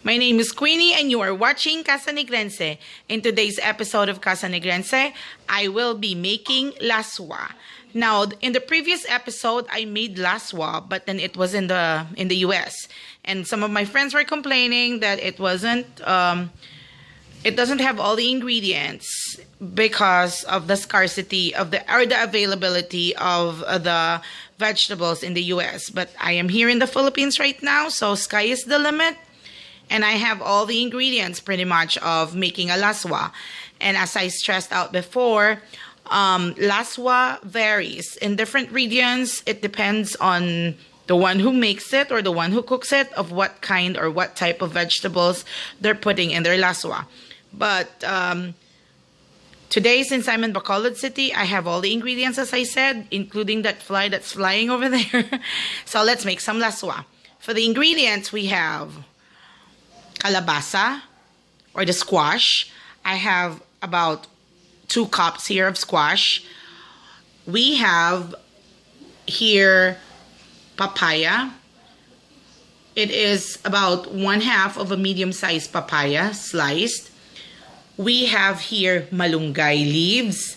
My name is Queenie and you are watching Casa Negrense. In today's episode of Casa Negrense, I will be making laswa. Now, in the previous episode, I made laswa, but then it was in the US. And some of my friends were complaining that it doesn't have all the ingredients because of the scarcity of the availability of the vegetables in the US. But I am here in the Philippines right now, so sky is the limit. And I have all the ingredients pretty much of making a laswa. And as I stressed out before, laswa varies in different regions. It depends on the one who makes it or the one who cooks it, of what kind or what type of vegetables they're putting in their laswa. But today, since I'm in Bacolod City, I have all the ingredients, as I said, including that fly that's flying over there. So let's make some laswa. For the ingredients, we have calabasa, or the squash. I have about 2 cups here of squash. We have here papaya. It is about 1/2 of a medium-sized papaya sliced. We have here malunggay leaves.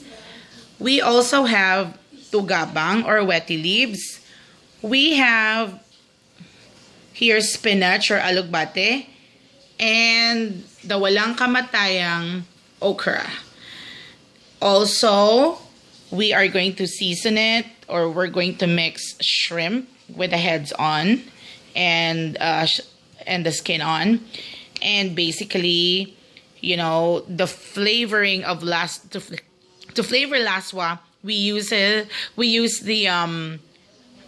We also have tugabang or wetty leaves. We have here spinach or alogbati. And the walang kamatayang okra. Also, we are going to season it, or we're going to mix shrimp with the heads on and the skin on. And basically, you know, the flavoring of to flavor laswa, we use the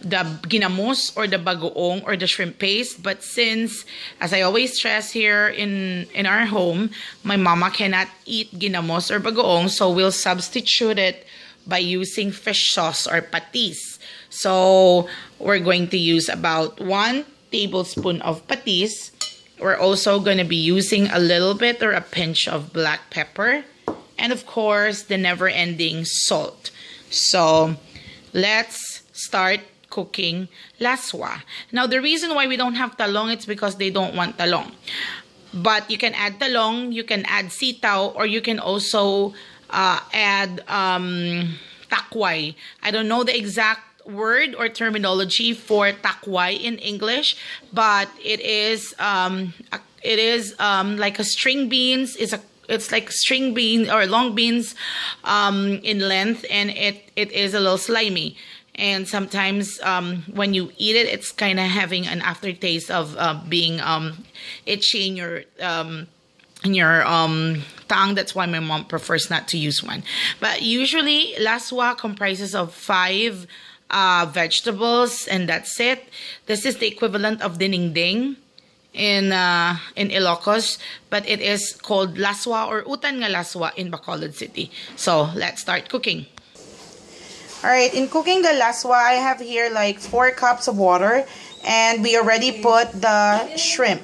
ginamos or the bagoong or the shrimp paste. But since, as I always stress here in our home, my mama cannot eat ginamos or bagoong, so we'll substitute it by using fish sauce or patis. So we're going to use about 1 tablespoon of patis. We're also going to be using a little bit or a pinch of black pepper, and of course the never-ending salt. So let's start cooking laswa. Now, the reason why we don't have talong, it's because they don't want talong. But you can add talong, you can add sitaw, or you can also add takway. I don't know the exact word or terminology for takway in English, but it is like a string beans. It's like string bean or long beans in length, and it is a little slimy. And sometimes when you eat it, it's kind of having an aftertaste of being itchy in your tongue. That's why my mom prefers not to use one. But usually, laswa comprises of 5 vegetables, and that's it. This is the equivalent of dinding in Ilocos, but it is called laswa or utan nga laswa in Bacolod City. So let's start cooking. Alright, in cooking the laswa, I have here like 4 cups of water, and we already put the shrimp.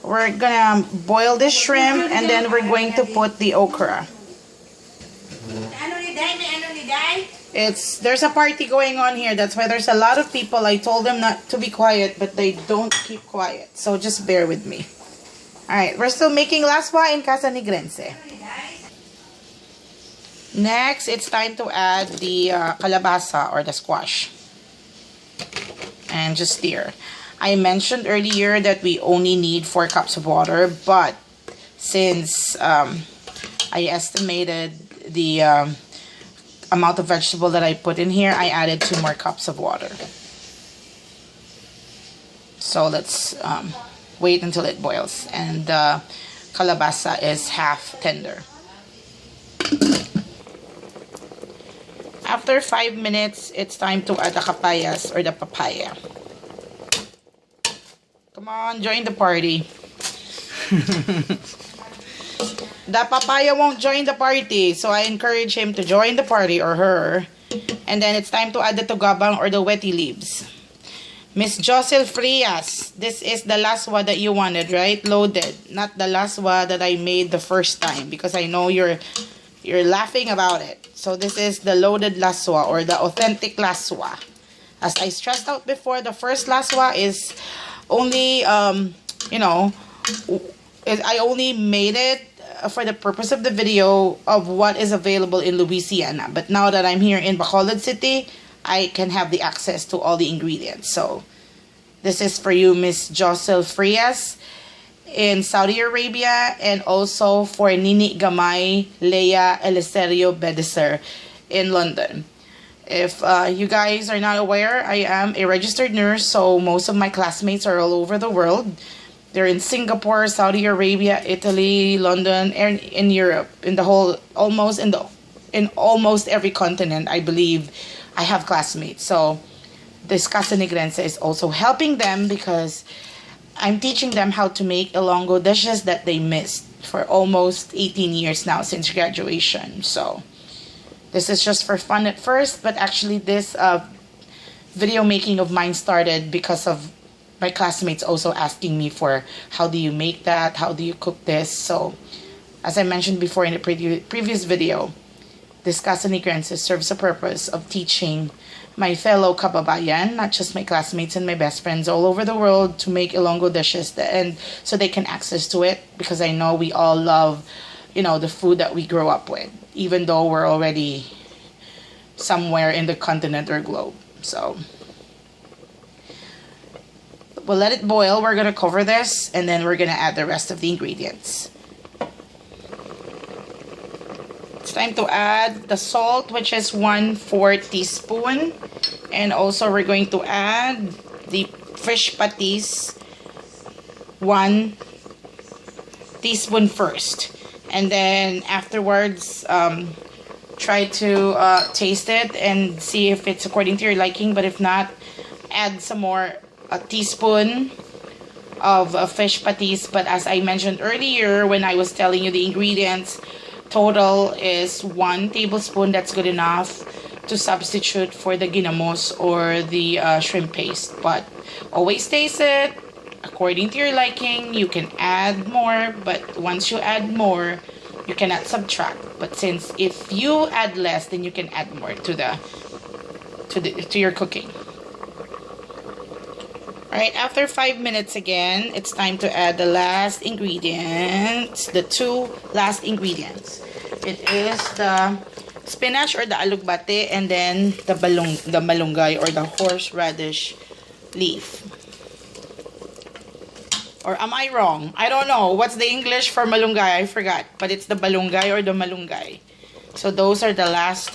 We're gonna boil this shrimp, and then we're going to put the okra. There's a party going on here, that's why there's a lot of people. I told them not to be quiet, but they don't keep quiet, so just bear with me. Alright, we're still making laswa in Casa Negrense. Next, it's time to add the calabasa or the squash. And just stir. I mentioned earlier that we only need 4 cups of water, but since I estimated the amount of vegetable that I put in here, I added 2 more cups of water. So let's wait until it boils. And the calabasa is half tender. After 5 minutes, it's time to add the papayas or the papaya. Come on, join the party. The papaya won't join the party, so I encourage him to join the party, or her. And then it's time to add the tugabang or the wetty leaves. Miss Josel Frias, this is the laswa that you wanted, right? Loaded, not the laswa that I made the first time, because I know you're laughing about it. So this is the loaded laswa or the authentic laswa. As I stressed out before, the first laswa is only, I only made it for the purpose of the video of what is available in Louisiana. But now that I'm here in Bacolod City, I can have the access to all the ingredients. So this is for you, Miss Josel Frias in Saudi Arabia, and also for Nini Gamay Leia Eliserio Bedeser in London. If you guys are not aware, I am a registered nurse, so most of my classmates are all over the world. They're in Singapore, Saudi Arabia, Italy, London, and in Europe, in the whole, in almost every continent, I believe I have classmates. So this Casa Negrense is also helping them because I'm teaching them how to make Ilonggo dishes that they missed for almost 18 years now since graduation. So this is just for fun at first, but actually this video making of mine started because of my classmates also asking me for how do you make that, how do you cook this. So as I mentioned before in the previous video, this Casa Negrense serves a purpose of teaching my fellow kababayan, not just my classmates and my best friends all over the world, to make Ilonggo dishes and so they can access to it, because I know we all love, you know, the food that we grow up with, even though we're already somewhere in the continent or globe. So we'll let it boil. We're gonna cover this and then we're gonna add the rest of the ingredients. It's time to add the salt, which is 1/4 teaspoon, and also we're going to add the fish patis, 1 teaspoon first, and then afterwards try to taste it and see if it's according to your liking. But if not, add some more, a teaspoon of fish patis. But as I mentioned earlier when I was telling you the ingredients, total is 1 tablespoon. That's good enough to substitute for the ginamos or the shrimp paste. But always taste it according to your liking. You can add more, but once you add more, you cannot subtract. But since if you add less, then you can add more to your cooking. Alright, after 5 minutes again, it's time to add the last ingredients, the 2 last ingredients. It is the spinach or the alogbati, and then the malunggay or the horseradish leaf. Or am I wrong? I don't know. What's the English for malunggay? I forgot. But it's the balunggay or the malunggay. So those are the last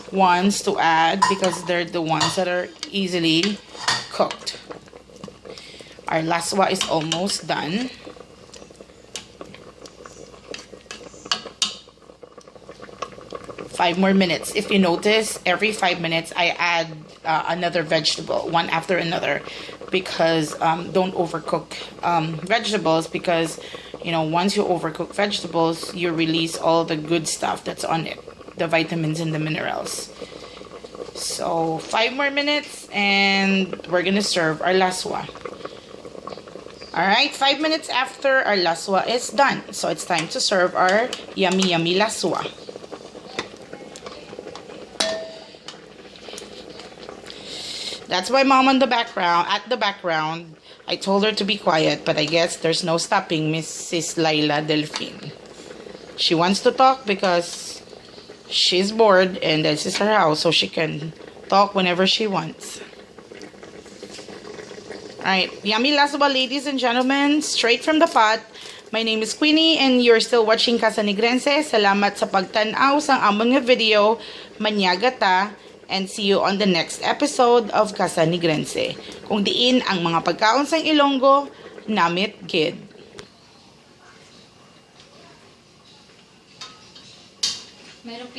ones to add because they're the ones that are easily cooked. Our laswa is almost done. Five more minutes. If you notice, every 5 minutes I add another vegetable, one after another, because don't overcook vegetables, because you know, once you overcook vegetables, you release all the good stuff that's on it, the vitamins and the minerals. So 5 more minutes and we're gonna serve our laswa. Alright, 5 minutes after our laswa is done, so it's time to serve our yummy laswa. That's my mom on the background, at the background. I told her to be quiet, but I guess there's no stopping Mrs. Laila Delphine. She wants to talk because she's bored and this is her house, so she can talk whenever she wants. Alright, yummy laswa, ladies and gentlemen, straight from the pot. My name is Queenie and you're still watching Casa Negrense. Salamat sa pagtanaw sa among video. Manyaga ta. And see you on the next episode of Casa Negrense, kung diin ang mga pagkaon sang Ilonggo namit gid. Mayroong